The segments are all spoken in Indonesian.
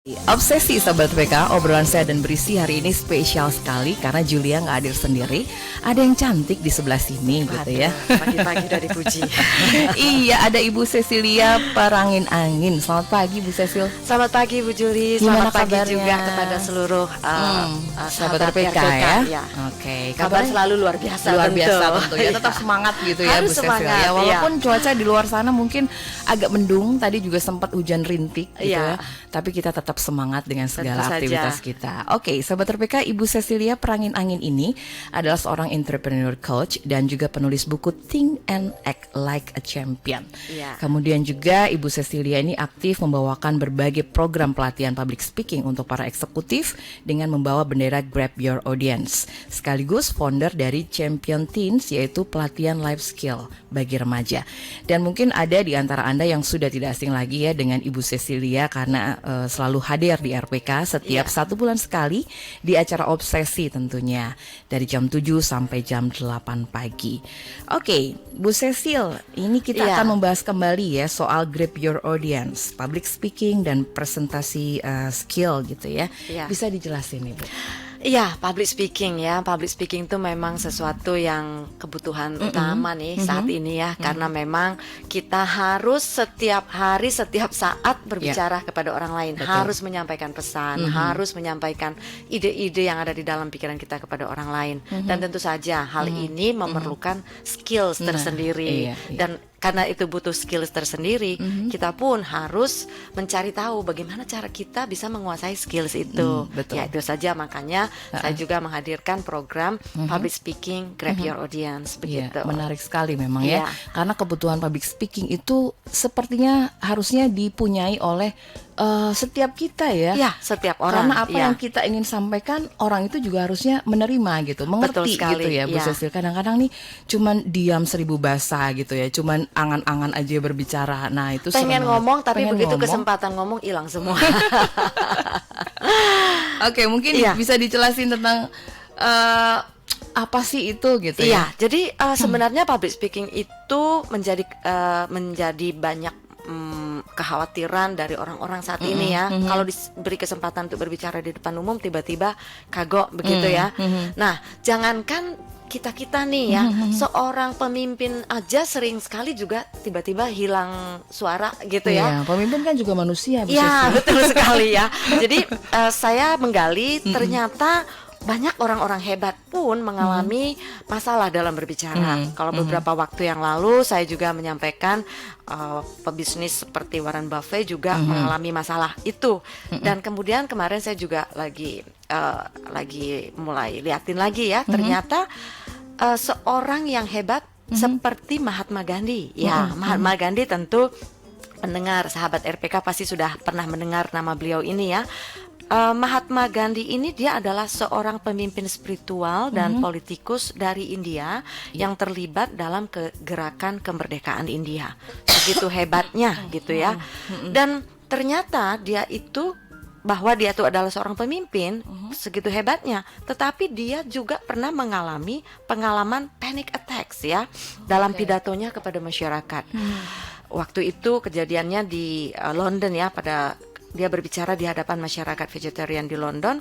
Obsesi Sobat PK, obrolan saya dan berisi hari ini spesial sekali karena Julia nggak hadir sendiri. Ada yang cantik di sebelah sini. Waduh, gitu ya. Pagi-pagi udah dipuji. Iya, ada Ibu Cecilia Perangin Angin. Selamat pagi Bu Cecil. Selamat pagi Bu Juli. Gimana Selamat pagi kabarnya? juga kepada seluruh Sahabat RPK ya. ya. Oke, Kabar selalu luar biasa. luar tentu. biasa tentu ya. Tetap Iya. semangat gitu ya Bu Harus Cecil semangat, ya. Walaupun iya. cuaca di luar sana mungkin agak mendung, tadi juga sempat hujan rintik gitu ya. Iya. Tapi kita tetap semangat dengan segala Tentu saja. aktivitas kita. Oke, Sobat RPK, Ibu Cecilia Perangin Angin ini adalah seorang entrepreneur coach dan juga penulis buku Think and Act Like a Champion. Iya. Kemudian juga Ibu Cecilia ini aktif membawakan berbagai program pelatihan public speaking untuk para eksekutif dengan membawa bendera Grab Your Audience. Sekaligus founder dari Champion Teens, yaitu pelatihan life skill bagi remaja. Dan mungkin ada di antara Anda yang sudah tidak asing lagi ya dengan Ibu Cecilia karena selalu hadir di RPK setiap 1 bulan sekali di acara Obsesi tentunya dari jam 7 sampai jam 8 pagi. Oke, Bu Cecil, ini kita Iya. akan membahas kembali ya soal Grab Your Audience, public speaking dan presentasi skill gitu ya. Iya. Bisa dijelasin Ibu? Iya, public speaking ya. Public speaking itu memang sesuatu yang kebutuhan utama nih saat ini ya. Karena memang kita harus setiap hari, setiap saat berbicara kepada orang lain. Betul. Harus menyampaikan pesan, harus menyampaikan ide-ide yang ada di dalam pikiran kita kepada orang lain. Dan tentu saja hal ini memerlukan skills tersendiri. iya, iya. Dan karena itu butuh skills tersendiri, kita pun harus mencari tahu bagaimana cara kita bisa menguasai skills itu. Betul. Ya itu saja makanya saya juga menghadirkan program public speaking Grab Your Audience begitu. Iya, menarik sekali memang ya. Iya. Karena kebutuhan public speaking itu sepertinya harusnya dipunyai oleh setiap kita ya. Ya, setiap orang. Karena apa ya. yang kita ingin sampaikan, orang itu juga harusnya menerima gitu, mengerti sekali, gitu ya Bu iya. Cecil. Kadang-kadang nih cuman diam 1000 bahasa gitu ya, cuman angan-angan aja berbicara. Nah itu serem pengen banget. ngomong tapi Pengen begitu ngomong. kesempatan ngomong hilang semua. Oke, mungkin Iya. bisa dijelasin tentang apa sih itu gitu Iya, ya. jadi sebenarnya public speaking itu menjadi banyak kekhawatiran dari orang-orang saat ini ya. Kalau diberi kesempatan untuk berbicara di depan umum, tiba-tiba kagok begitu ya. Nah, jangankan kita nih ya, seorang pemimpin aja sering sekali juga tiba-tiba hilang suara gitu ya. Iya, pemimpin kan juga manusia Bu Ya, Cecil. betul sekali ya. Jadi saya menggali ternyata banyak orang-orang hebat pun mengalami masalah dalam berbicara. Kalau beberapa waktu yang lalu saya juga menyampaikan pebisnis seperti Warren Buffett juga mengalami masalah itu. Dan kemudian kemarin saya juga lagi mulai liatin lagi ya. Ternyata seorang yang hebat seperti Mahatma Gandhi. Ya, Mahatma Gandhi tentu pendengar sahabat RPK pasti sudah pernah mendengar nama beliau ini ya. Mahatma Gandhi ini dia adalah seorang pemimpin spiritual dan politikus dari India yang terlibat dalam gerakan kemerdekaan India. Begitu hebatnya gitu ya. Dan ternyata dia itu adalah seorang pemimpin segitu hebatnya, tetapi dia juga pernah mengalami pengalaman panic attacks ya dalam pidatonya kepada masyarakat. Waktu itu kejadiannya di London ya, dia berbicara di hadapan masyarakat vegetarian di London.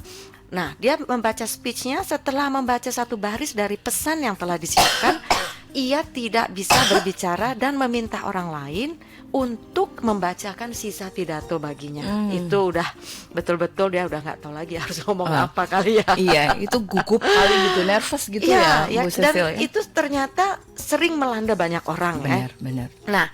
Nah, dia membaca speech-nya, setelah membaca satu baris dari pesan yang telah disiapkan, ia tidak bisa berbicara dan meminta orang lain untuk membacakan sisa pidato baginya. Itu udah betul-betul dia udah nggak tahu lagi harus ngomong apa kali ya. Iya, itu gugup kali gitu, nervous gitu ya, Bu dan Cecil ya. itu ternyata sering melanda banyak orang ya. Benar. Nah,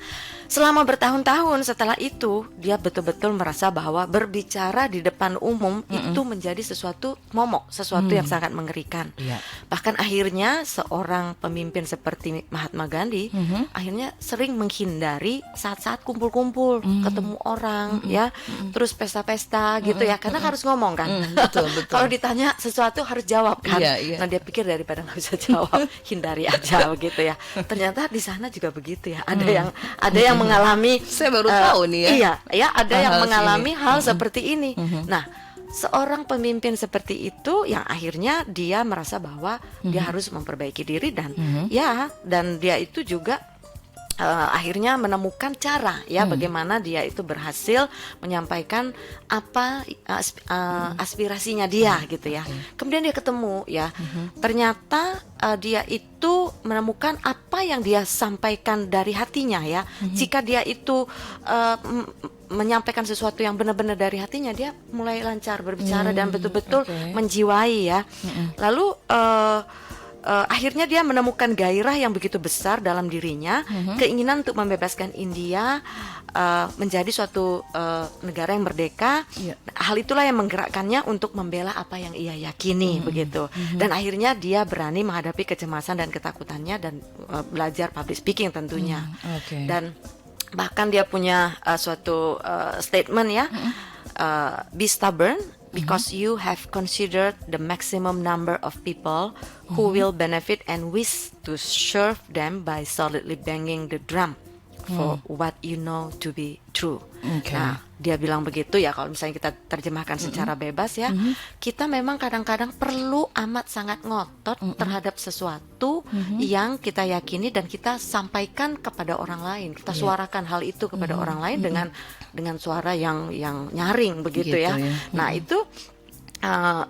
selama bertahun-tahun setelah itu dia betul-betul merasa bahwa berbicara di depan umum itu menjadi sesuatu momok, sesuatu yang sangat mengerikan. Iya. Bahkan akhirnya seorang pemimpin seperti Mahatma Gandhi akhirnya sering menghindari saat-saat kumpul-kumpul, ketemu orang ya, terus pesta-pesta gitu ya, karena harus ngomong kan. Betul. Kalau ditanya sesuatu harus jawab kan. Iya. Nah, dia pikir daripada nggak bisa jawab, hindari aja begitu ya. Ternyata di sana juga begitu ya. Ada yang mengalami, Saya baru tahu nih ya. Iya, ada yang Hal-hal mengalami sini. hal seperti ini. Nah, seorang pemimpin seperti itu yang akhirnya dia merasa bahwa dia harus memperbaiki diri dan dan dia itu juga akhirnya menemukan cara ya bagaimana dia itu berhasil menyampaikan apa aspirasinya dia gitu ya. Kemudian dia ketemu ya, ternyata dia itu menemukan apa yang dia sampaikan dari hatinya ya. Jika dia itu menyampaikan sesuatu yang benar-benar dari hatinya, dia mulai lancar berbicara dan betul-betul menjiwai ya. Lalu akhirnya dia menemukan gairah yang begitu besar dalam dirinya, keinginan untuk membebaskan India menjadi suatu negara yang merdeka. Hal itulah yang menggerakkannya untuk membela apa yang ia yakini begitu. Dan akhirnya dia berani menghadapi kecemasan dan ketakutannya dan belajar public speaking tentunya. Dan bahkan dia punya suatu statement ya, be stubborn because you have considered the maximum number of people who will benefit and wish to serve them by solidly banging the drum for what you know to be true. Nah, dia bilang begitu ya, kalau misalnya kita terjemahkan secara bebas ya, kita memang kadang-kadang perlu amat sangat ngotot terhadap sesuatu yang kita yakini dan kita sampaikan kepada orang lain. Kita suarakan hal itu kepada orang lain dengan suara yang nyaring begitu ya. Nah, itu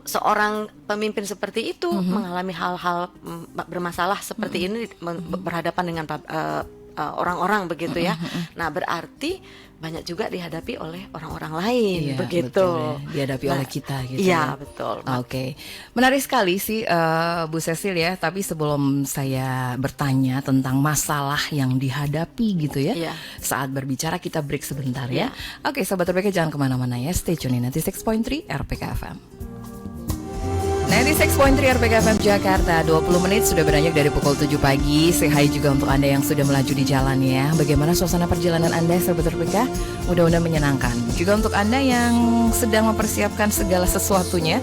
seorang pemimpin seperti itu mengalami hal-hal bermasalah seperti ini, berhadapan dengan orang-orang begitu ya. Nah, berarti banyak juga dihadapi oleh orang-orang lain begitu. Betul, ya. Dihadapi oleh kita gitu. Iya, betul. Oke. Menarik sekali sih Bu Cecil ya, tapi sebelum saya bertanya tentang masalah yang dihadapi gitu ya, saat berbicara kita break sebentar ya. Oke, Sobat RPK jangan kemana-mana ya, stay tune in 96.3 RPK FM. 96.3 RPK FM Jakarta, 20 menit sudah beranjak dari pukul 7 pagi. Say hi juga untuk Anda yang sudah melaju di jalan ya. Bagaimana suasana perjalanan Anda, Sobat RPK? Mudah-mudahan menyenangkan. Juga untuk Anda yang sedang mempersiapkan segala sesuatunya,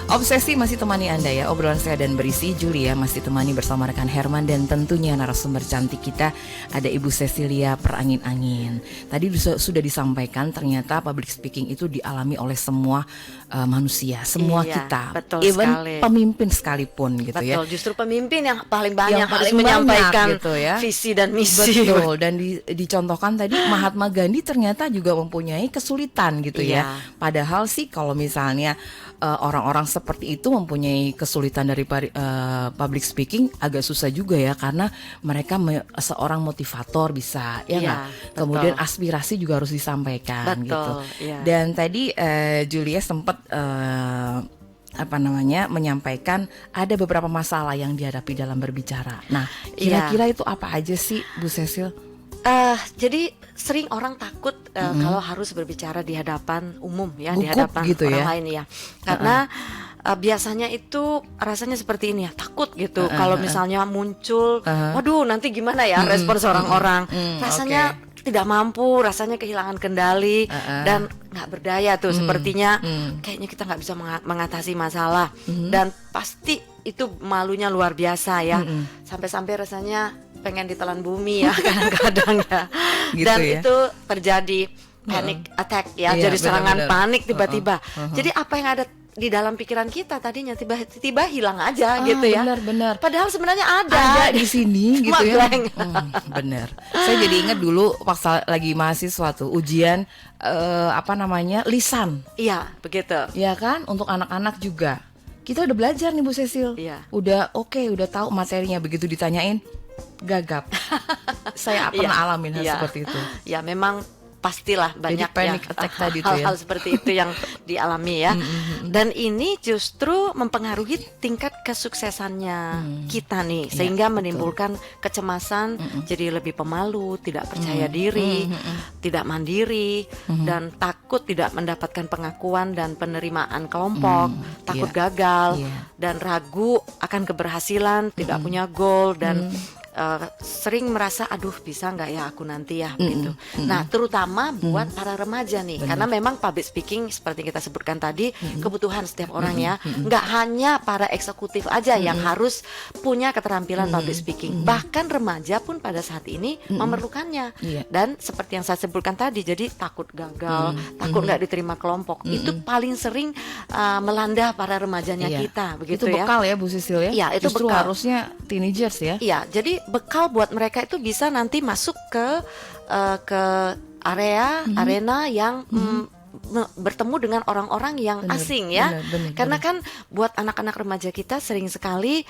Obsesi masih temani Anda ya. Obrolan saya dan berisi Julia masih temani bersama rekan Herman dan tentunya narasumber cantik kita ada Ibu Cecilia Perangin-Angin. Tadi sudah disampaikan ternyata public speaking itu dialami oleh semua manusia, semua kita, betul even sekali. Pemimpin sekalipun gitu ya. Betul, justru pemimpin yang paling banyak Yang harus paling menyampaikan banyak gitu ya. visi dan misi. Betul, dan dicontohkan tadi Mahatma Gandhi ternyata juga mempunyai kesulitan gitu ya. Padahal sih kalau misalnya orang-orang seperti itu mempunyai kesulitan dari public speaking, agak susah juga ya, karena mereka seorang motivator bisa ya nggak? Kemudian aspirasi juga harus disampaikan gitu. Dan tadi Julia sempat menyampaikan ada beberapa masalah yang dihadapi dalam berbicara. Nah, kira-kira itu apa aja sih, Bu Cecil? Jadi sering orang takut kalau harus berbicara di hadapan umum ya, di hadapan gitu orang ya? lain ya. Karena biasanya itu rasanya seperti ini ya, takut gitu. Kalau misalnya muncul, waduh nanti gimana ya respons orang-orang. Rasanya tidak mampu, rasanya kehilangan kendali dan nggak berdaya tuh sepertinya. Kayaknya kita nggak bisa mengatasi masalah dan pasti itu malunya luar biasa ya. Sampai-sampai rasanya pengen ditelan bumi ya kadang-kadang ya. Gitu dan ya? Itu terjadi panic attack ya, jadi serangan panik tiba-tiba. Jadi apa yang ada di dalam pikiran kita tadinya tiba-tiba hilang aja gitu ya. Benar. Padahal sebenarnya ada di sini gitu ya. Benar. Saya jadi ingat dulu waktu lagi mahasiswa tuh ujian lisan. Iya, begitu. Iya kan, untuk anak-anak juga. Kita udah belajar nih Bu Cecil. Udah udah tahu materinya, begitu ditanyain gagap. Saya pernah alamin hal seperti itu. Ya memang pastilah banyak hal-hal seperti itu yang dialami ya. Dan ini justru mempengaruhi tingkat kesuksesannya kita nih, sehingga menimbulkan kecemasan, jadi lebih pemalu, tidak percaya diri, tidak mandiri, dan takut tidak mendapatkan pengakuan dan penerimaan kelompok, takut gagal, dan ragu akan keberhasilan, tidak punya goal, dan sering merasa aduh bisa nggak ya aku nanti ya gitu. Nah terutama buat para remaja nih, karena memang public speaking seperti kita sebutkan tadi kebutuhan setiap orang ya, nggak hanya para eksekutif aja yang harus punya keterampilan public speaking, bahkan remaja pun pada saat ini memerlukannya. Dan seperti yang saya sebutkan tadi, jadi takut gagal, takut nggak diterima kelompok, itu paling sering melanda para remajanya kita begitu itu ya. Bekal ya Bu Cecil ya. Iya, itu justru bekal. Harusnya teenagers ya. Iya, jadi bekal buat mereka itu bisa nanti masuk ke arena yang bertemu dengan orang-orang yang Bener, asing ya. bener, Karena bener. kan buat anak-anak remaja kita sering sekali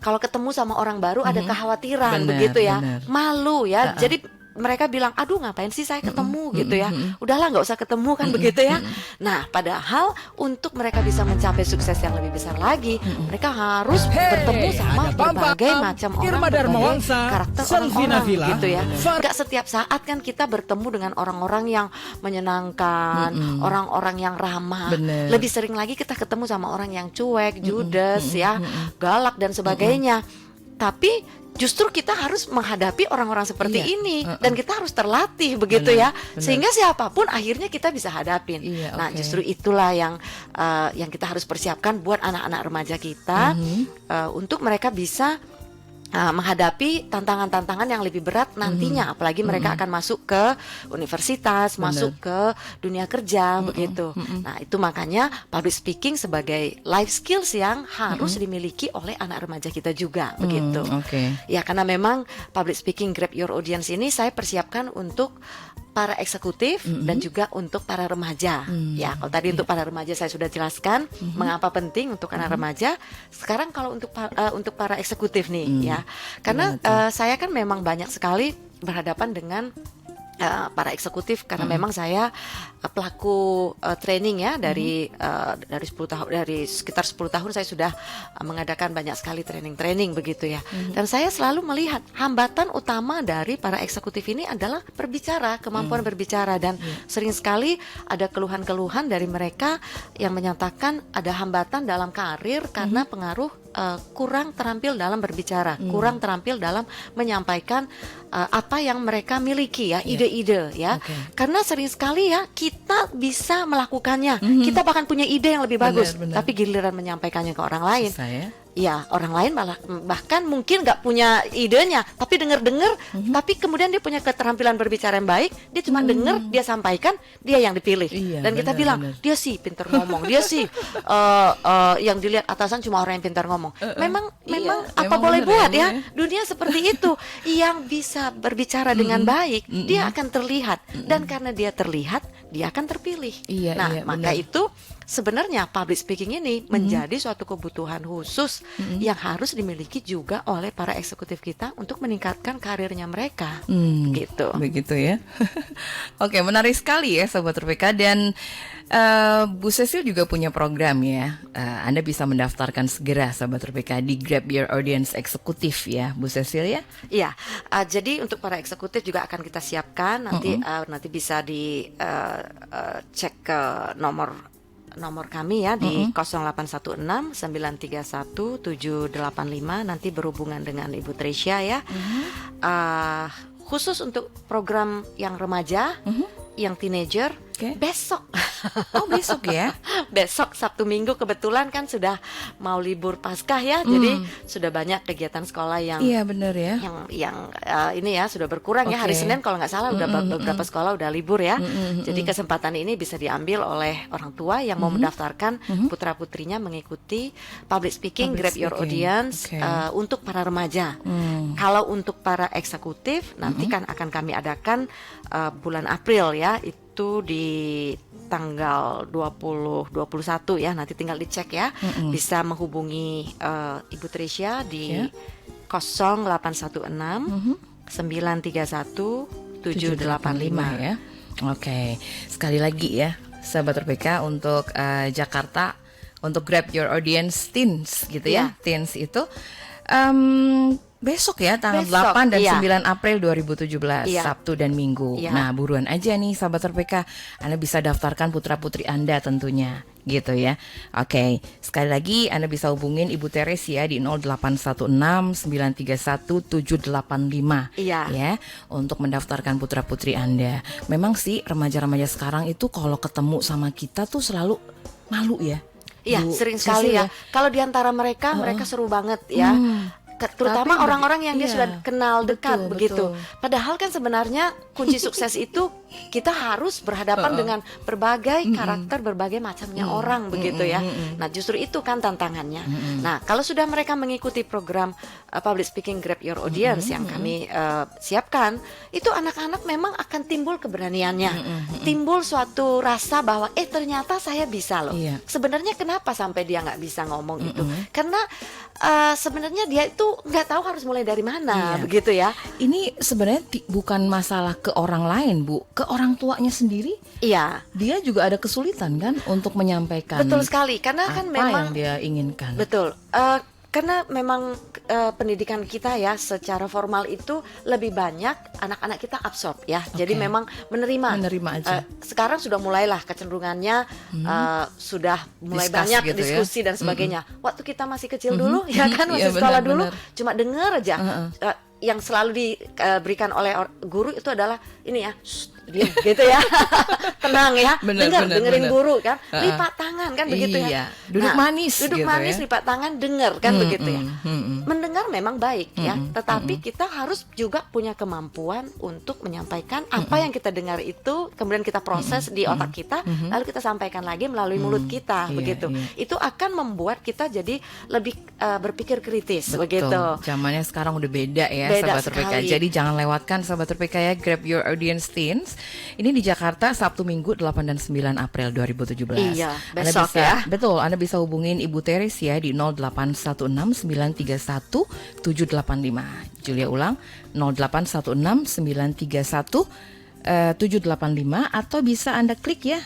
kalau ketemu sama orang baru ada kekhawatiran Bener, begitu ya, bener. malu ya. Jadi mereka bilang, aduh ngapain sih saya ketemu gitu ya. Udahlah nggak usah ketemu kan begitu ya. Nah padahal untuk mereka bisa mencapai sukses yang lebih besar lagi, mereka harus bertemu sama ada berbagai Pam-Pam, macam Irma orang, berbagai Darmawansa, karakter Selvi orang-orang Nabila, gitu ya. Far- Nggak setiap saat kan kita bertemu dengan orang-orang yang menyenangkan, orang-orang yang ramah. Bener. Lebih sering lagi kita ketemu sama orang yang cuek, judes ya, galak dan sebagainya. Tapi justru kita harus menghadapi orang-orang seperti Iya. ini dan kita harus terlatih begitu Bener, ya, bener. sehingga siapapun akhirnya kita bisa hadapin. Iya, Nah, oke. justru itulah yang kita harus persiapkan buat anak-anak remaja kita untuk mereka bisa menghadapi tantangan-tantangan yang lebih berat nantinya, apalagi mereka akan masuk ke universitas, Bener. masuk ke dunia kerja begitu. Nah, itu makanya public speaking sebagai life skills yang harus dimiliki oleh anak remaja kita juga begitu. Oke. Ya, karena memang public speaking grab your audience ini saya persiapkan untuk para eksekutif dan juga untuk para remaja. Ya, kalau tadi untuk para remaja saya sudah jelaskan mengapa penting untuk anak remaja. Sekarang kalau untuk para eksekutif nih ya. Karena saya kan memang banyak sekali berhadapan dengan para eksekutif karena memang saya pelaku training ya dari 10 tahun, dari sekitar 10 tahun saya sudah mengadakan banyak sekali training begitu ya. Dan saya selalu melihat hambatan utama dari para eksekutif ini adalah berbicara, kemampuan berbicara, dan sering sekali ada keluhan-keluhan dari mereka yang menyatakan ada hambatan dalam karir karena pengaruh kurang terampil dalam berbicara, kurang terampil dalam menyampaikan apa yang mereka miliki ya, ide-ide ya. Oke. Karena sering sekali ya kita bisa melakukannya, kita bahkan punya ide yang lebih bagus, Benar. tapi giliran menyampaikannya ke orang lain, Saya. ya orang lain malah bahkan mungkin nggak punya idenya, tapi dengar-dengar, tapi kemudian dia punya keterampilan berbicara yang baik, dia cuma dengar, dia sampaikan, dia yang dipilih. Iya, Dan kita benar, bilang benar. dia sih pintar ngomong, dia sih yang dilihat atasan cuma orang yang pintar ngomong. Memang apa memang boleh benar buat ya, ya, dunia seperti itu. Yang bisa berbicara dengan baik, dia akan terlihat, dan karena dia terlihat, dia akan terpilih. Iya, Nah, iya, maka benar. itu sebenarnya public speaking ini menjadi suatu kebutuhan khusus yang harus dimiliki juga oleh para eksekutif kita untuk meningkatkan karirnya mereka. Gitu. Begitu ya. Oke, menarik sekali ya Sobat RPK. Dan Bu Cecil juga punya program ya. Anda bisa mendaftarkan segera Sobat RPK di Grab Your Audience Eksekutif ya Bu Cecil ya. Iya, jadi untuk para eksekutif juga akan kita siapkan nanti bisa cek ke nomor kami ya di 0816 931 785, nanti berhubungan dengan Ibu Tresya ya. Khusus untuk program yang remaja, yang teenager, Oke. besok. Oh, besok ya. Besok Sabtu Minggu kebetulan kan sudah mau libur Paskah ya, jadi sudah banyak kegiatan sekolah yang Iya benar ya. ini ya sudah berkurang ya. Hari Oke. Senin kalau nggak salah udah beberapa sekolah udah libur ya. Jadi kesempatan ini bisa diambil oleh orang tua yang mau mendaftarkan putra putrinya mengikuti public speaking Public Grab Your speaking. Audience Oke. untuk para remaja. Kalau untuk para eksekutif nanti kan akan kami adakan bulan April ya, itu di tanggal 20 21 ya, nanti tinggal dicek ya. Bisa menghubungi Ibu Tresya di Ya. 0816 931 785 ya. Oke, sekali lagi ya Sahabat RPK untuk Jakarta, untuk Grab Your Audience Teens gitu ya. Iya. Teens itu besok ya tanggal Besok, 8 dan iya. 9 April 2017, Iya. Sabtu dan Minggu. Iya. Nah, buruan aja nih Sahabat RPK. Anda bisa daftarkan putra-putri Anda tentunya gitu ya. Oke, sekali lagi Anda bisa hubungin Ibu Teres ya di 0816 931 785 Iya. ya untuk mendaftarkan putra-putri Anda. Memang sih remaja-remaja sekarang itu kalau ketemu sama kita tuh selalu malu ya. Iya, Bu sering Cecil sekali ya. Kalau di antara mereka seru banget ya. terutama Tapi orang-orang yang dia iya, sudah kenal dekat betul, begitu. betul. Padahal kan sebenarnya kunci sukses itu kita harus berhadapan dengan berbagai karakter, berbagai macamnya orang begitu ya. Nah, justru itu kan tantangannya. Nah, kalau sudah mereka mengikuti program Public Speaking Grab Your Audience yang kami siapkan, itu anak-anak memang akan timbul keberaniannya, timbul suatu rasa bahwa ternyata saya bisa loh. Iya. Sebenarnya kenapa sampai dia nggak bisa ngomong itu? Karena sebenarnya dia itu nggak tahu harus mulai dari mana, Iya. begitu ya. Ini sebenarnya bukan masalah ke orang lain, Bu, ke orang tuanya sendiri. Iya, Dia juga ada kesulitan kan untuk menyampaikan betul sekali. Karena apa kan memang yang dia inginkan. betul. Karena memang pendidikan kita ya secara formal itu lebih banyak anak-anak kita absorb ya. Jadi memang menerima aja. sekarang sudah mulailah kecenderungangannya sudah mulai Discuss banyak gitu ya. diskusi dan sebagainya. Waktu kita masih kecil dulu ya kan Iya, masih sekolah benar, dulu benar. cuma dengar aja. Yang selalu diberikan oleh guru itu adalah ini ya, diam gitu ya. Tenang ya, Benar, dengerin benar. guru kan, lipat tangan kan begitu Iya, ya. duduk manis duduk gitu manis, ya. lipat tangan, dengar kan begitu ya. Mendengar memang baik ya, tetapi kita harus juga punya kemampuan untuk menyampaikan apa yang kita dengar itu, kemudian kita proses di otak kita, lalu kita sampaikan lagi melalui mulut kita Iya, begitu. iya. Itu akan membuat kita jadi lebih berpikir kritis Betul. begitu. Zamannya sekarang udah beda ya, Beda Sahabat RPK. sekali. Jadi jangan lewatkan Sahabat RPK ya, Grab Your Audience Teens. Ini di Jakarta Sabtu Minggu 8 dan 9 April 2017. Iya, Anda besok bisa, ya. Betul, Anda bisa hubungin Ibu Teres ya di 0816-931-785. Julia ulang, 0816-931-785, atau bisa Anda klik ya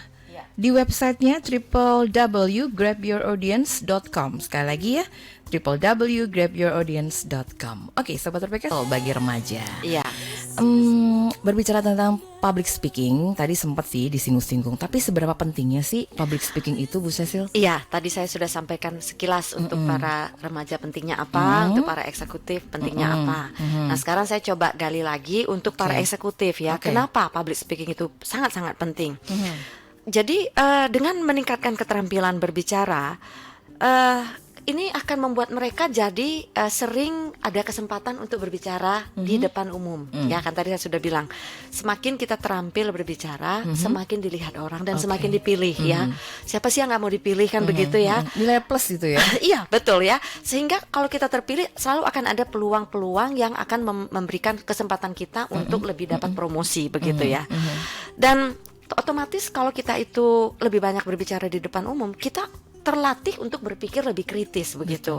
di websitenya www.grabyouraudience.com. Sekali lagi ya, www.grabyouraudience.com. Oke, Sobat RPK, bagi remaja. Iya. Berbicara tentang public speaking, tadi sempat sih disinggung-singgung, tapi seberapa pentingnya sih public speaking itu, Bu Cecil? Iya, tadi saya sudah sampaikan sekilas untuk para remaja pentingnya apa, untuk para eksekutif pentingnya apa. Nah, sekarang saya coba gali lagi untuk para eksekutif ya. Oke. Kenapa public speaking itu sangat-sangat penting? Jadi dengan meningkatkan keterampilan berbicara, ini akan membuat mereka jadi sering ada kesempatan untuk berbicara di depan umum. Ya kan tadi saya sudah bilang, semakin kita terampil berbicara, semakin dilihat orang dan semakin dipilih ya. Siapa sih yang nggak mau dipilih kan begitu ya? Nilai plus gitu ya. Iya betul ya. Sehingga kalau kita terpilih selalu akan ada peluang-peluang yang akan memberikan kesempatan kita untuk lebih dapat promosi begitu ya. Dan otomatis kalau kita itu lebih banyak berbicara di depan umum, kita terlatih untuk berpikir lebih kritis begitu.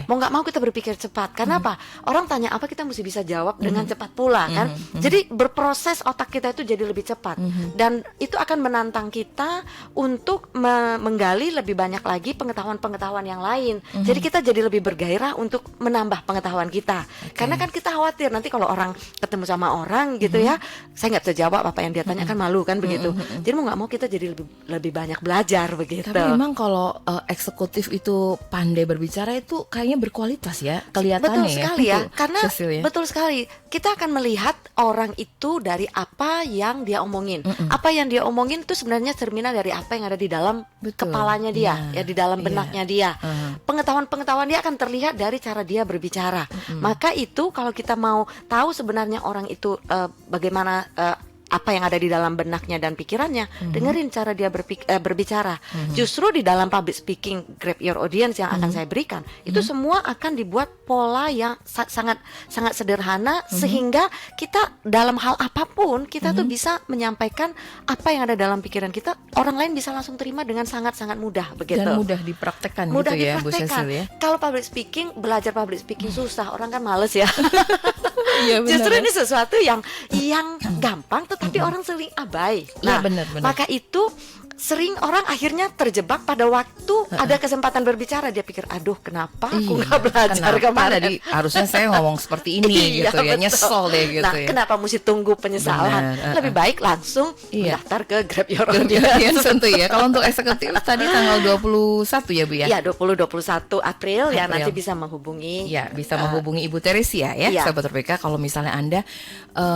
Mau nggak mau kita berpikir cepat. Karena apa? Orang tanya apa kita mesti bisa jawab dengan cepat pula kan. Jadi berproses otak kita itu jadi lebih cepat. Dan itu akan menantang kita untuk menggali lebih banyak lagi pengetahuan-pengetahuan yang lain. Jadi kita jadi lebih bergairah untuk menambah pengetahuan kita. Karena kan kita khawatir nanti kalau orang ketemu sama orang gitu ya, saya nggak bisa jawab apa yang dia tanya kan malu kan begitu. Jadi mau nggak mau kita jadi lebih banyak belajar begitu. Tapi memang kalau eksekutif itu pandai berbicara itu kayaknya berkualitas ya, kelihatannya betul sekali ya, karena Cecil ya. betul sekali kita akan melihat orang itu dari apa yang dia omongin. Apa yang dia omongin itu sebenarnya cerminan dari apa yang ada di dalam kepalanya dia, ya di dalam benaknya dia. Pengetahuan-pengetahuan dia akan terlihat dari cara dia berbicara. Maka itu kalau kita mau tahu sebenarnya orang itu bagaimana apa yang ada di dalam benaknya dan pikirannya, dengerin cara dia berbicara. Justru di dalam public speaking Grab Your Audience yang akan saya berikan, itu semua akan dibuat pola yang sangat sederhana, sehingga kita dalam hal apapun kita tuh bisa menyampaikan apa yang ada dalam pikiran kita, orang lain bisa langsung terima dengan sangat mudah begitu. Dan mudah dipraktekkan Mudah gitu ya, Bu dipraktekkan. Cecil ya. Kalau public speaking, belajar public speaking susah, orang kan males ya. Iya, benar Justru ya. ini sesuatu yang gampang, tetapi orang sering abai. Iya, Nah, benar. maka itu sering orang akhirnya terjebak pada waktu ada kesempatan berbicara, dia pikir aduh kenapa aku nggak belajar Kenapa kemarin. tadi harusnya saya ngomong seperti ini Iya, gitu ya, betul. nyesel deh gitu Nah, ya. kenapa mesti tunggu penyesalan? Benar, Lebih baik langsung Iya. mendaftar ke Grab Your Kemudian Audience. tentu ya. Kalau untuk eksekutif tadi tanggal 21 ya, Bu ya. Iya, 20-21 April ya, April. nanti bisa menghubungi. Ya, bisa menghubungi Ibu Teresia ya, Iya. Sahabat RPK, kalau misalnya Anda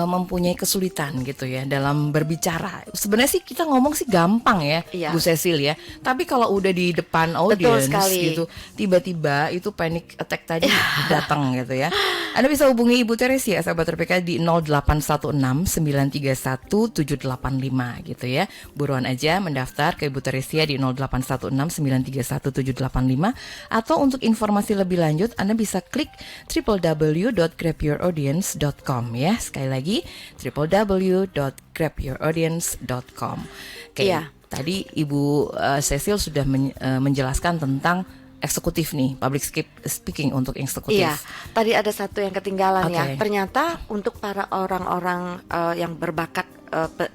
mempunyai kesulitan gitu ya dalam berbicara. Sebenarnya sih kita ngomong sih gampang ya, ya, Iya. Bu Cecil ya. Tapi kalau udah di depan Betul audience sekali. gitu, tiba-tiba itu panic attack tadi datang gitu ya. Anda bisa hubungi Ibu Teresia sahabat RPK di 0816 931 785 gitu ya. Buruan aja mendaftar ke Ibu Teresia di 0816 931 785, atau untuk informasi lebih lanjut Anda bisa klik www.grabyouraudience.com ya. Sekali lagi www.grabyouraudience.com. Oke, Iya. tadi Ibu Cecil sudah menjelaskan tentang eksekutif nih, public speaking untuk eksekutif. Iya, tadi ada satu yang ketinggalan ya. Oke. Ternyata untuk para orang-orang yang berbakat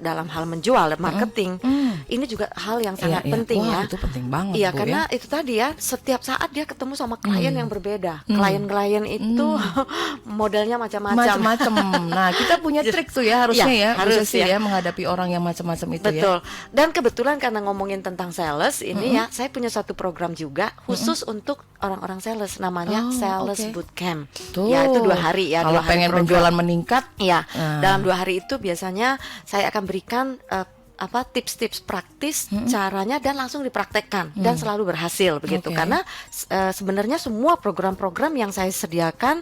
dalam hal menjual dan marketing, ini juga hal yang sangat penting Wah, ya. itu penting banget, Iya, Bu, karena ya. itu tadi ya, setiap saat dia ketemu sama klien yang berbeda. Klien-klien itu modelnya macam-macam. Macam-macam. Nah, kita punya trik tuh ya harusnya Iya, ya, harus harus ya. ya menghadapi orang yang macam-macam itu ya. Betul. Dan kebetulan karena ngomongin tentang sales ini ya, saya punya satu program juga khusus untuk orang-orang sales, namanya Oh, Sales oke. Bootcamp. Tuh. Ya, itu 2 hari ya. Kalau 2 hari pengen program. penjualan meningkat, Iya, dalam 2 hari itu biasanya saya akan berikan tips-tips praktis caranya dan langsung dipraktekkan dan selalu berhasil begitu. Oke. Karena sebenarnya semua program-program yang saya sediakan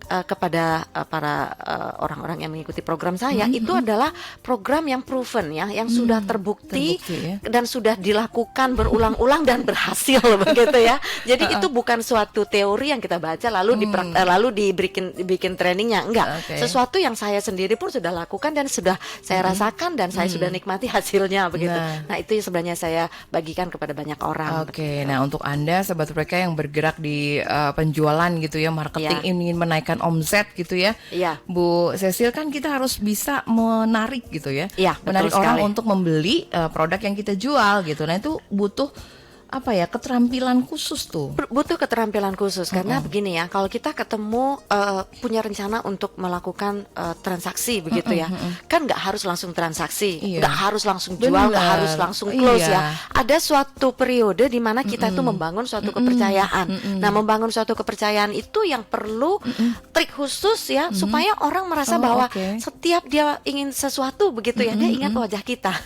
kepada para orang-orang yang mengikuti program saya itu adalah program yang proven ya, yang sudah terbukti ya. dan sudah dilakukan berulang-ulang dan berhasil begitu ya. Jadi itu bukan suatu teori yang kita baca lalu lalu dibikin trainingnya, enggak. Oke. Sesuatu yang saya sendiri pun sudah lakukan dan sudah saya rasakan dan saya sudah nikmati hasilnya begitu. Nah, itu yang sebenarnya saya bagikan kepada banyak orang. Oke, nah untuk Anda sahabat mereka yang bergerak di penjualan gitu ya, marketing, Iya. ingin menaikkan omset gitu ya. Iya. Bu Cecil, kan kita harus bisa menarik gitu ya. Iya, betul menarik orang sekali. untuk membeli produk yang kita jual gitu. Nah, itu butuh apa ya, keterampilan khusus tuh. Butuh keterampilan khusus karena begini ya, kalau kita ketemu punya rencana untuk melakukan transaksi begitu ya, kan nggak harus langsung transaksi, Iya. nggak harus langsung jual, Benar. nggak harus langsung close Iya. ya. Ada suatu periode di mana kita itu membangun suatu kepercayaan. Nah, membangun suatu kepercayaan itu yang perlu trik khusus ya, supaya orang merasa bahwa oke. setiap dia ingin sesuatu begitu ya, dia ingat wajah kita.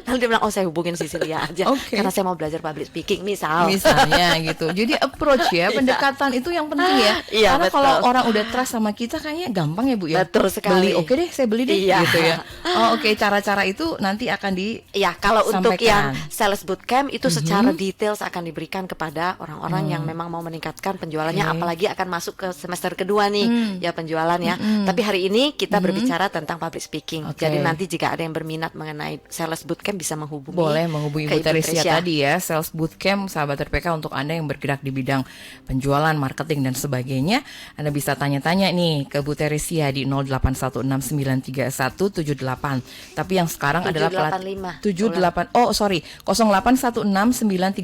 Lalu dia bilang, oh saya hubungin Cecilia aja, Oke. karena saya mau belajar public speaking misal. Misalnya gitu. Jadi approach ya, pendekatan itu yang penting ya. Iya, Karena betul. kalau orang udah trust sama kita kayaknya gampang ya, Bu ya. Betul sekali. Beli, oke deh, saya beli deh Iya. gitu ya. Oh, oke, cara-cara itu nanti akan di Ya, kalau untuk sampaikan. yang sales bootcamp itu secara details akan diberikan kepada orang-orang yang memang mau meningkatkan penjualannya, Oke. apalagi akan masuk ke semester kedua nih ya penjualan ya. Tapi hari ini kita berbicara tentang public speaking. Oke. Jadi nanti jika ada yang berminat mengenai sales bootcamp bisa menghubungi. boleh menghubungi ke Ibu Teresia tadi ya, Sales Bootcamp sahabat RPK, untuk Anda yang bergerak di bidang penjualan, marketing dan sebagainya. Anda bisa tanya-tanya nih ke Bu Teresia di 0816931788. Tapi yang sekarang adalah 785.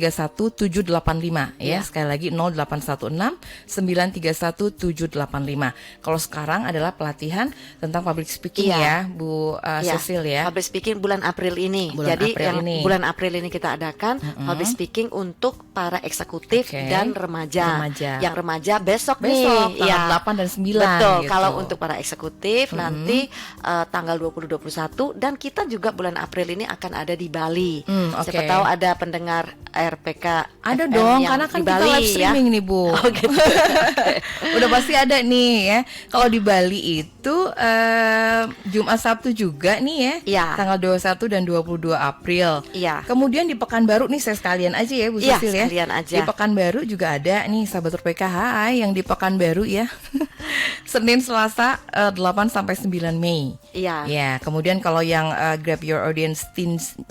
0819931785 ya. Ya. Sekali lagi 0816931785. Kalau sekarang adalah pelatihan tentang public speaking ya, Bu Iya, Cecil ya. public speaking bulan April ini. Bulan Jadi April yang ini. bulan April ini kita adakan public speaking untuk para eksekutif Oke. dan remaja. Remaja. Yang remaja besok Besok, nih. tanggal Ya. 8 dan 9 Betul. gitu. Kalau untuk para eksekutif nanti tanggal 20-21, dan kita juga bulan April ini akan ada di Bali. Oke. Siapa tahu ada pendengar RPK Ada FM dong, yang karena kan di kita Bali, live streaming ya. nih, Bu. Oh, gitu. Udah pasti ada nih ya. Kalau di Bali itu Jumat Sabtu juga nih ya. Iya. Tanggal 21 dan 22 April. Iya. Kemudian di Pekanbaru nih, saya sekalian aja ya, Bu Iya, Cecil ya. sekalian aja. Di Pekanbaru juga ada nih sahabat PKH yang di Pekanbaru ya. Senin Selasa 8 sampai 9 Mei. Iya. Ya, kemudian kalau yang Grab Your Audience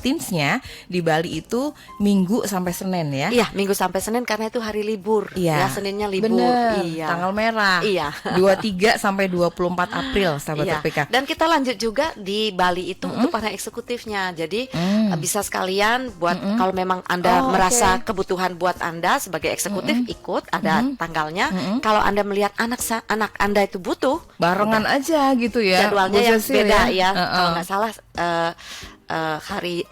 Teens-nya di Bali itu Minggu sampai Senin ya. Iya, Minggu sampai Senin karena itu hari libur. Iya. Ya, Seninnya libur. Bener, Iya. tanggal merah. Iya. 23 sampai 24 April sahabat Iya. RPK. Dan kita lanjut juga di Bali itu untuk para eksekutifnya. Jadi bisa sekalian buat kalau memang Anda Oh, merasa oke. kebutuhan buat Anda sebagai eksekutif ikut, ada tanggalnya. Kalau Anda melihat anak Anda itu butuh, Barengan aja gitu ya. jadwalnya Bu yang Cecil beda ya. Heeh. Kalau nggak salah hari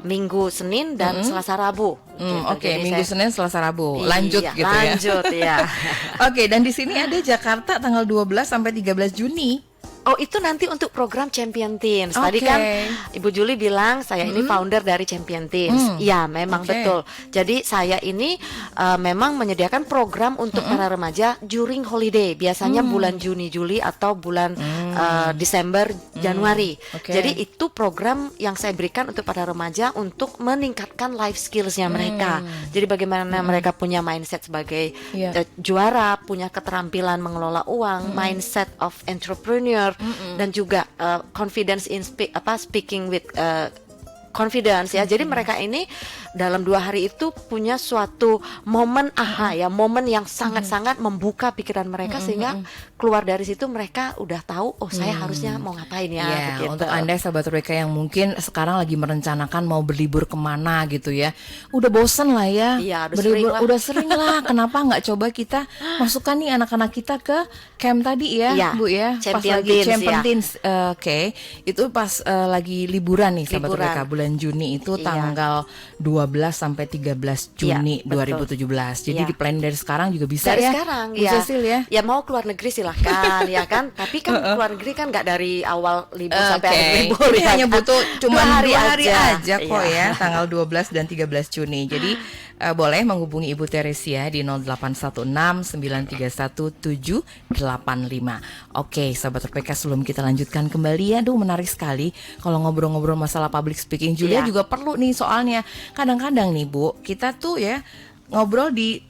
Minggu, Senin dan Selasa, Rabu. Gitu. Oke, Jadi Minggu, saya- Senin, Selasa, Rabu. Lanjut Iya, gitu ya. Lanjut ya. Oke, dan di sini ada Jakarta tanggal 12 sampai 13 Juni. Oh, itu nanti untuk program Champion Teens. Tadi Oke. kan Ibu Juli bilang saya ini founder dari Champion Teens. Ya, memang Oke. betul. Jadi saya ini memang menyediakan program untuk para remaja during holiday. Biasanya bulan Juni, Juli atau bulan Desember, Januari. Oke. Jadi itu program yang saya berikan untuk para remaja untuk meningkatkan life skills-nya mereka. Jadi bagaimana mereka punya mindset sebagai Iya. juara, punya keterampilan mengelola uang, mindset of entrepreneur, dan juga confidence in speaking with confidence ya. Jadi mereka ini dalam 2 hari itu punya suatu momen ya, momen yang sangat-sangat membuka pikiran mereka sehingga keluar dari situ mereka udah tahu, oh saya harusnya mau ngapain ya. Iya, Begitu. untuk Anda sahabat Eureka yang mungkin sekarang lagi merencanakan mau berlibur kemana gitu ya, udah bosen lah ya, Iya, berlibur udah sering lah. Kenapa nggak coba kita masukkan nih anak-anak kita ke camp tadi ya, Iya, Bu ya, pas Champion lagi Teens, Champion ya. Teens, oke. Itu pas lagi liburan nih sahabat Liburan. Eureka, bulan Juni itu Iya. tanggal 12 sampai 13 Juni Iya, betul. 2017. Jadi Iya. di plan dari sekarang juga bisa Dari ya. sekarang Bu ya. Cecil ya. Ya mau keluar negeri silahkan ya kan. Tapi kan keluar negeri kan nggak dari awal libur sampai akhir libur. Ini ya hanya kan? butuh cuma 2 hari aja kok Iya. ya, tanggal 12 dan 13 Juni. Jadi boleh menghubungi Ibu Teresia di 0816 931 785. Oke, sahabat RPK, sebelum kita lanjutkan kembali, aduh menarik sekali kalau ngobrol-ngobrol masalah public speaking. Julia Iya. juga perlu nih, soalnya kadang-kadang nih Bu, kita tuh ya ngobrol di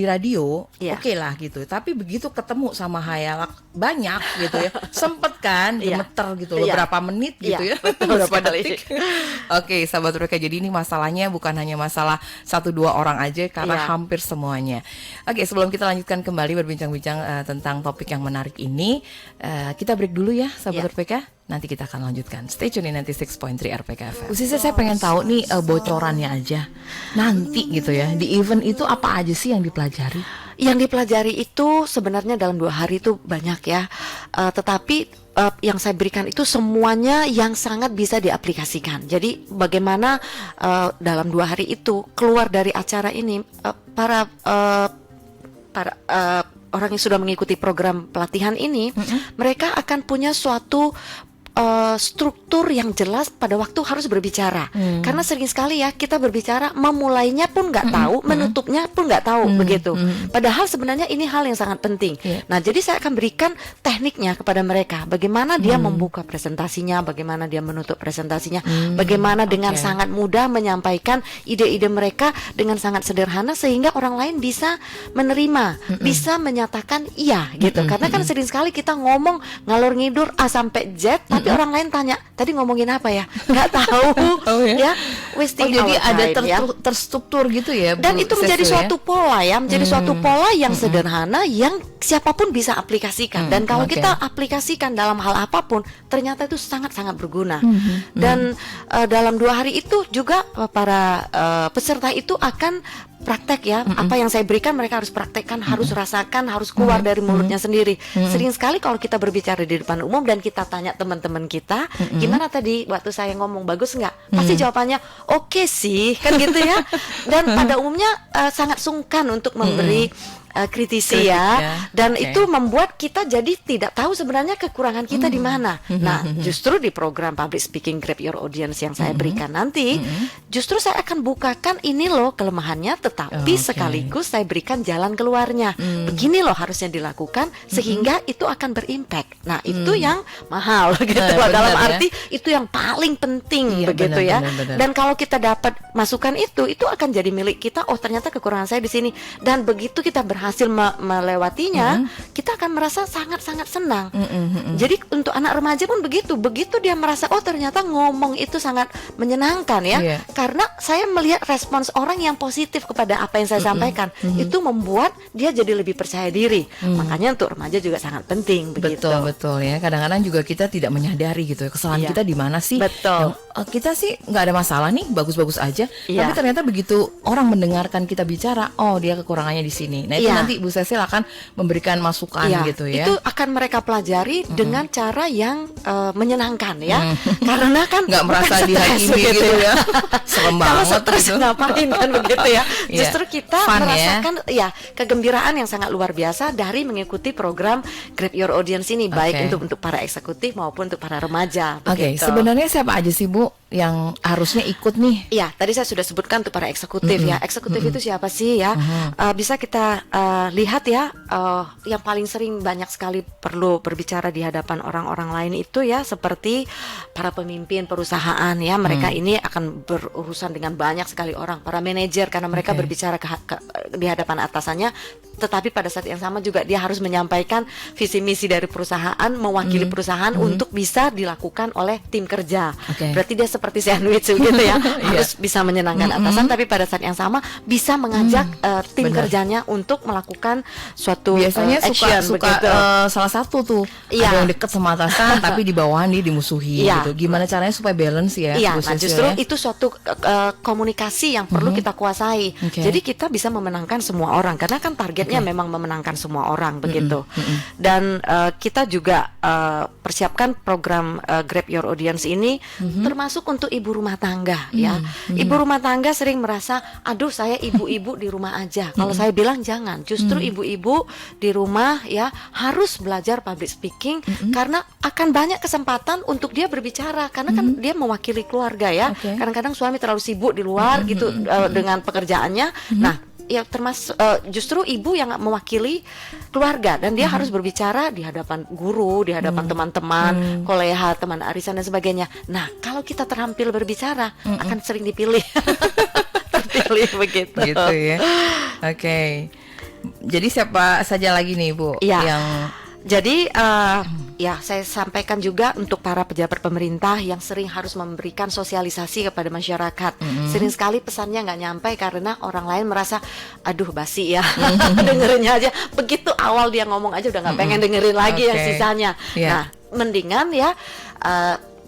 radio, Iya. oke lah gitu. Tapi begitu ketemu sama hayalak banyak gitu ya, sempet kan Iya. gemeter gitu loh, Iya. berapa menit gitu Iya, ya, betul berapa sekali. detik. Oke, sahabat Eureka, jadi ini masalahnya bukan hanya masalah 1-2 orang aja, karena Iya. hampir semuanya. Oke, sebelum kita lanjutkan kembali berbincang-bincang tentang topik yang menarik ini, kita break dulu ya sahabat Iya. RPK. Nanti kita akan lanjutkan. Stay tune di 96.3 RPK FM. Khususnya saya pengen tahu nih bocorannya aja. Nanti gitu ya, di event itu apa aja sih yang dipelajari? Yang dipelajari itu sebenarnya dalam 2 hari itu banyak ya. Tetapi yang saya berikan itu semuanya yang sangat bisa diaplikasikan. Jadi bagaimana dalam 2 hari itu keluar dari acara ini para orang yang sudah mengikuti program pelatihan ini, mereka akan punya suatu struktur yang jelas pada waktu harus berbicara. Karena sering sekali ya kita berbicara, memulainya pun nggak tahu, menutupnya pun nggak tahu begitu. Padahal sebenarnya ini hal yang sangat penting. Iya. Nah, jadi saya akan berikan tekniknya kepada mereka. Bagaimana dia membuka presentasinya, bagaimana dia menutup presentasinya, bagaimana dengan Oke. sangat mudah menyampaikan ide-ide mereka dengan sangat sederhana sehingga orang lain bisa menerima, bisa menyatakan iya gitu. Karena kan sering sekali kita ngomong ngalor ngidur A sampai Z, tapi orang lain tanya tadi ngomongin apa ya, nggak tahu. Oh, ya? Ya, wasting jadi our ada time, ya. terstruktur gitu ya, Bu Dan itu menjadi Cecil ya? suatu pola ya, menjadi suatu pola yang sederhana yang siapapun bisa aplikasikan. Dan kalau oke. kita aplikasikan dalam hal apapun, ternyata itu sangat-sangat berguna. Dan dalam 2 hari itu juga para peserta itu akan praktek ya, apa yang saya berikan mereka harus praktekkan, harus rasakan, harus keluar dari mulutnya sendiri. Sering sekali kalau kita berbicara di depan umum dan kita tanya teman-teman kita, gimana tadi waktu saya ngomong, bagus nggak? Pasti jawabannya oke sih, kan gitu ya. Dan pada umumnya sangat sungkan untuk memberi kritisi Kritik ya, ya. dan Oke. itu membuat kita jadi tidak tahu sebenarnya kekurangan kita di mana. Nah, justru di program Public Speaking Grab Your Audience yang saya berikan nanti, justru saya akan bukakan ini loh kelemahannya, tetapi Oke. sekaligus saya berikan jalan keluarnya. Begini loh harusnya dilakukan sehingga itu akan berimpact. Nah, itu yang mahal gitu loh, benar dalam ya. arti itu yang paling penting Iya, begitu benar, ya. benar. Dan kalau kita dapat masukan itu akan jadi milik kita. Oh, ternyata kekurangan saya di sini. Dan begitu kita berhasil melewatinya, kita akan merasa sangat-sangat senang. Jadi untuk anak remaja pun begitu. Begitu dia merasa, oh ternyata ngomong itu sangat menyenangkan ya. Iya. Karena saya melihat respons orang yang positif kepada apa yang saya sampaikan. Itu membuat dia jadi lebih percaya diri. Makanya untuk remaja juga sangat penting begitu. Betul ya. Kadang-kadang juga kita tidak menyadari gitu ya, kesalahan Iya. kita di mana sih. Betul. Kita sih nggak ada masalah nih, bagus-bagus aja. Iya. Tapi ternyata begitu orang mendengarkan kita bicara, oh dia kekurangannya di sini. Nah itu Iya. nanti Bu Cecil akan memberikan masukan Iya, gitu ya. itu akan mereka pelajari dengan cara yang menyenangkan ya, karena kan Nggak bukan merasa stres dihakimi gitu ya. Serem Kalau banget stres gitu. ngapain kan begitu ya. Iya. Justru kita Fun ya. merasakan ya kegembiraan yang sangat luar biasa dari mengikuti program Grab Your Audience ini, baik untuk para eksekutif maupun untuk para remaja. Oke, begitu. sebenarnya siapa aja sih Bu yang harusnya ikut nih? Iya, tadi saya sudah sebutkan untuk para eksekutif ya. Eksekutif itu siapa sih ya? Bisa kita lihat ya, yang paling sering banyak sekali perlu berbicara di hadapan orang-orang lain itu ya, seperti para pemimpin perusahaan ya. Mereka ini akan berurusan dengan banyak sekali orang, para manajer, karena mereka berbicara di hadapan atasannya. Tetapi pada saat yang sama juga dia harus menyampaikan visi misi dari perusahaan, mewakili perusahaan untuk bisa dilakukan oleh tim kerja. Berarti dia seperti sandwich gitu ya, harus bisa menyenangkan atasan, tapi pada saat yang sama bisa mengajak tim kerjanya untuk melakukan suatu Biasanya action, suka begitu. salah satu tuh Iya. ada yang deket sama atasan tapi di bawahan dia dimusuhi Iya. gitu. Gimana caranya supaya balance ya? Iya, Bu nah Cecil justru ya? itu suatu komunikasi yang perlu kita kuasai. Jadi kita bisa memenangkan semua orang, karena kan targetnya memang memenangkan semua orang begitu. Dan kita juga persiapkan program Grab Your Audience ini termasuk untuk ibu rumah tangga ya. Ibu rumah tangga sering merasa, aduh saya ibu-ibu di rumah aja. Kalau saya bilang jangan, justru ibu-ibu di rumah ya harus belajar public speaking, karena akan banyak kesempatan untuk dia berbicara, karena kan dia mewakili keluarga ya. Kadang-kadang suami terlalu sibuk di luar gitu dengan pekerjaannya. Nah, ya termasuk justru ibu yang mewakili keluarga, dan dia harus berbicara di hadapan guru, di hadapan teman-teman, koleha, teman arisan dan sebagainya. Nah, kalau kita terampil berbicara akan sering dipilih. Terpilih begitu. Gitu ya. Oke. Jadi siapa saja lagi nih Bu Iya. yang Jadi ya saya sampaikan juga untuk para pejabat pemerintah yang sering harus memberikan sosialisasi kepada masyarakat. Sering sekali pesannya nggak nyampe karena orang lain merasa aduh basi ya, dengerinnya aja. Begitu awal dia ngomong aja udah nggak pengen dengerin lagi yang sisanya. Nah, mendingan ya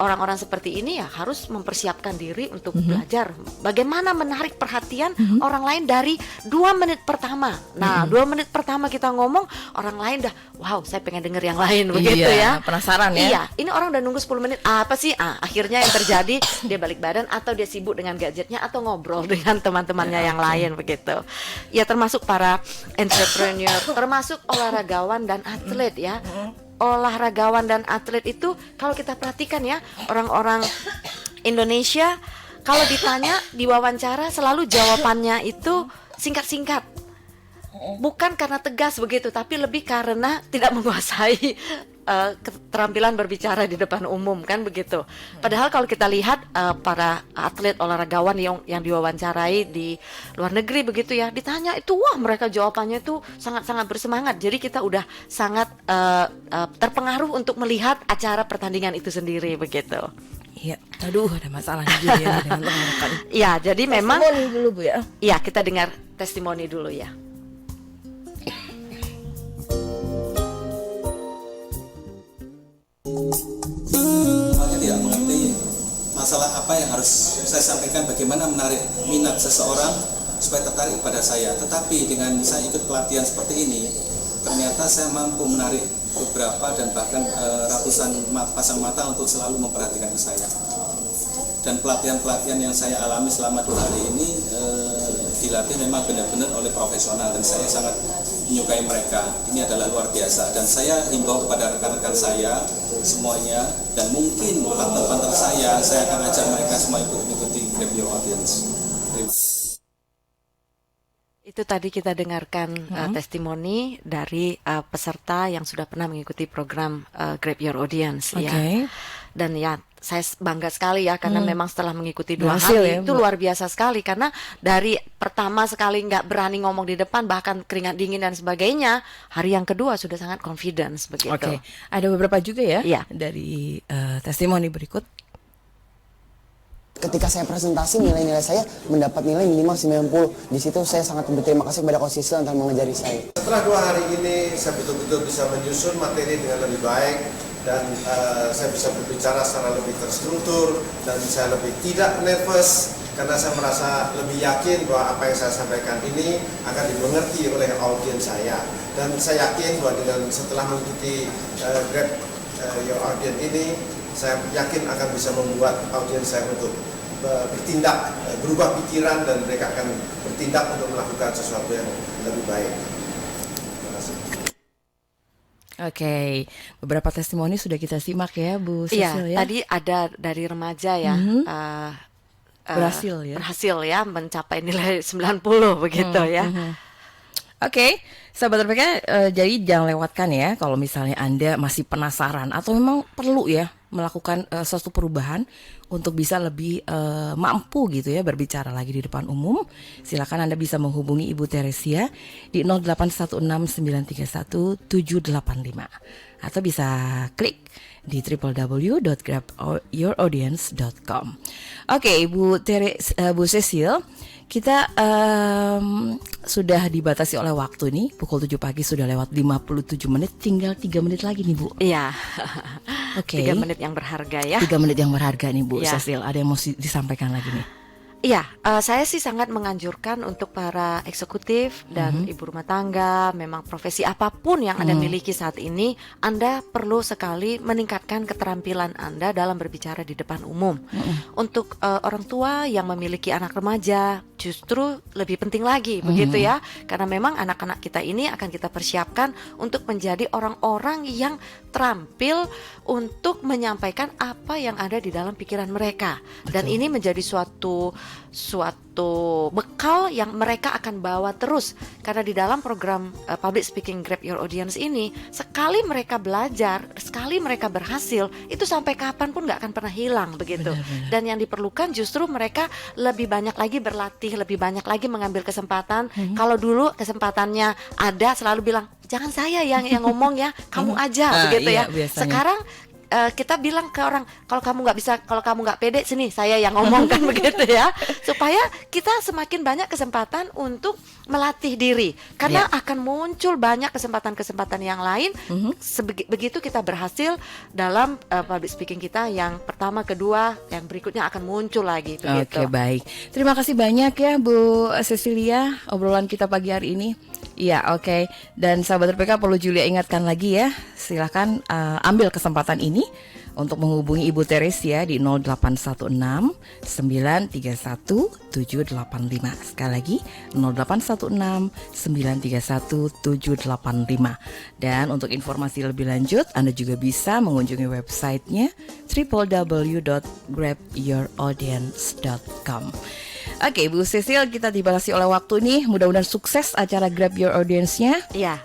orang-orang seperti ini ya harus mempersiapkan diri untuk belajar bagaimana menarik perhatian orang lain dari 2 menit pertama. Nah, 2 menit pertama kita ngomong, orang lain dah, wow, saya pengen denger yang lain begitu ya. Penasaran ya. Iya, ini orang udah nunggu 10 menit, apa sih? Akhirnya yang terjadi dia balik badan atau dia sibuk dengan gadgetnya atau ngobrol dengan teman-temannya yang lain begitu. Ya, termasuk para entrepreneur, termasuk olahragawan dan atlet ya. Olahragawan dan atlet itu kalau kita perhatikan ya, orang-orang Indonesia kalau ditanya diwawancara selalu jawabannya itu singkat-singkat. Bukan karena tegas begitu, tapi lebih karena tidak menguasai keterampilan berbicara di depan umum kan begitu. Padahal kalau kita lihat para atlet olahragawan yang diwawancarai di luar negeri begitu ya, ditanya itu wah mereka jawabannya itu sangat-sangat bersemangat. Jadi kita udah sangat terpengaruh untuk melihat acara pertandingan itu sendiri begitu. Iya. Aduh, ada masalah juga ya dengan tenggorokan. Iya, jadi memang Testimoni dulu Bu ya. iya, kita dengar testimoni dulu ya. Saya tidak mengerti masalah apa yang harus saya sampaikan, bagaimana menarik minat seseorang supaya tertarik pada saya. Tetapi dengan saya ikut pelatihan seperti ini, ternyata saya mampu menarik beberapa dan bahkan ratusan pasang mata untuk selalu memperhatikan saya. Dan pelatihan-pelatihan yang saya alami selama 2 hari ini dilatih memang benar-benar oleh profesional, dan saya sangat menyukai mereka. Ini adalah luar biasa, dan saya himbau kepada rekan-rekan saya semuanya, dan mungkin partner-partner saya akan ajak mereka semua ikut mengikuti Grab Your Audience. Itu tadi kita dengarkan testimoni dari peserta yang sudah pernah mengikuti program Grab Your Audience ya. Dan ya saya bangga sekali ya, karena memang setelah mengikuti 2 Berhasil hari ya, itu luar biasa sekali, karena dari pertama sekali nggak berani ngomong di depan, bahkan keringat dingin dan sebagainya, hari yang kedua sudah sangat confidence begitu. Oke. Ada beberapa juga ya Iya. dari testimoni berikut. Ketika saya presentasi, nilai-nilai saya mendapat nilai minimal 90. Di situ saya sangat berterima kasih kepada Coach Cecil telah mengajari saya. Setelah 2 hari ini, saya betul-betul bisa menyusun materi dengan lebih baik, dan saya bisa berbicara secara lebih terstruktur, dan saya lebih tidak nervous, karena saya merasa lebih yakin bahwa apa yang saya sampaikan ini akan dimengerti oleh audiens saya. Dan saya yakin bahwa setelah mengikuti Grab Your Audience ini, saya yakin akan bisa membuat audiens saya untuk bertindak, berubah pikiran, dan mereka akan bertindak untuk melakukan sesuatu yang lebih baik. Terima kasih. Oke, beberapa testimoni sudah kita simak ya Bu Iya, Cecil ya. tadi ada dari remaja ya. Berhasil ya. Berhasil ya mencapai nilai 90 begitu ya. Oke, sahabat RPK, jadi jangan lewatkan ya kalau misalnya Anda masih penasaran atau memang perlu ya melakukan suatu perubahan untuk bisa lebih mampu gitu ya berbicara lagi di depan umum. Silakan Anda bisa menghubungi Ibu Teresia di 0816931785 atau bisa klik di www.grabyouraudience.com. Oke, Bu Cecil, kita sudah dibatasi oleh waktu nih. Pukul 7 pagi sudah lewat 57 menit. Tinggal 3 menit lagi nih Bu. Iya. Oke. 3 menit yang berharga ya. 3 menit yang berharga nih Bu Ya. Cecil. Ada yang mau disampaikan lagi nih? Iya, saya sih sangat menganjurkan untuk para eksekutif dan ibu rumah tangga, memang profesi apapun yang Anda miliki saat ini, Anda perlu sekali meningkatkan keterampilan Anda dalam berbicara di depan umum. Untuk orang tua yang memiliki anak remaja, justru lebih penting lagi, begitu ya, karena memang anak-anak kita ini akan kita persiapkan untuk menjadi orang-orang yang terampil untuk menyampaikan apa yang ada di dalam pikiran mereka. Dan ini menjadi suatu bekal yang mereka akan bawa terus, karena di dalam program Public Speaking Grab Your Audience ini, sekali mereka belajar, sekali mereka berhasil, itu sampai kapanpun nggak akan pernah hilang begitu. Benar-benar. Dan yang diperlukan justru mereka lebih banyak lagi berlatih, lebih banyak lagi mengambil kesempatan. Kalau dulu kesempatannya ada, selalu bilang jangan saya yang ngomong ya, kamu aja begitu iya, ya. biasanya. Sekarang kita bilang ke orang, kalau kamu nggak bisa, kalau kamu nggak pede, sini saya yang ngomong kan begitu ya, supaya kita semakin banyak kesempatan untuk melatih diri, karena akan muncul banyak kesempatan-kesempatan yang lain. Begitu kita berhasil dalam public speaking kita, yang pertama, kedua, yang berikutnya akan muncul lagi begitu. Oke, baik. Terima kasih banyak ya Bu Cecilia, obrolan kita pagi hari ini. Iya, oke. Dan sahabat RPK, perlu Julia ingatkan lagi ya, silahkan ambil kesempatan ini untuk menghubungi Ibu Teresia di 0816 931 785. Sekali lagi 0816 931 785. Dan untuk informasi lebih lanjut, Anda juga bisa mengunjungi websitenya www.grabyouraudience.com. Oke, Bu Cecil, kita dibatasi oleh waktu nih. Mudah-mudahan sukses acara Grab Your Audience-nya. Iya.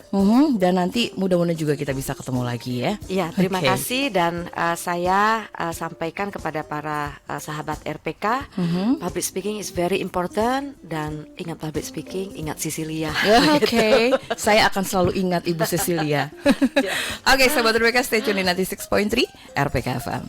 Dan nanti mudah-mudahan juga kita bisa ketemu lagi ya. Iya, terima Oke. kasih, dan saya sampaikan kepada para sahabat RPK, public speaking is very important, dan ingat public speaking, ingat Cecilia. Ya, oke. Saya akan selalu ingat Ibu Cecilia. Oke, sahabat RPK, stay tune di 96.3 RPK FM.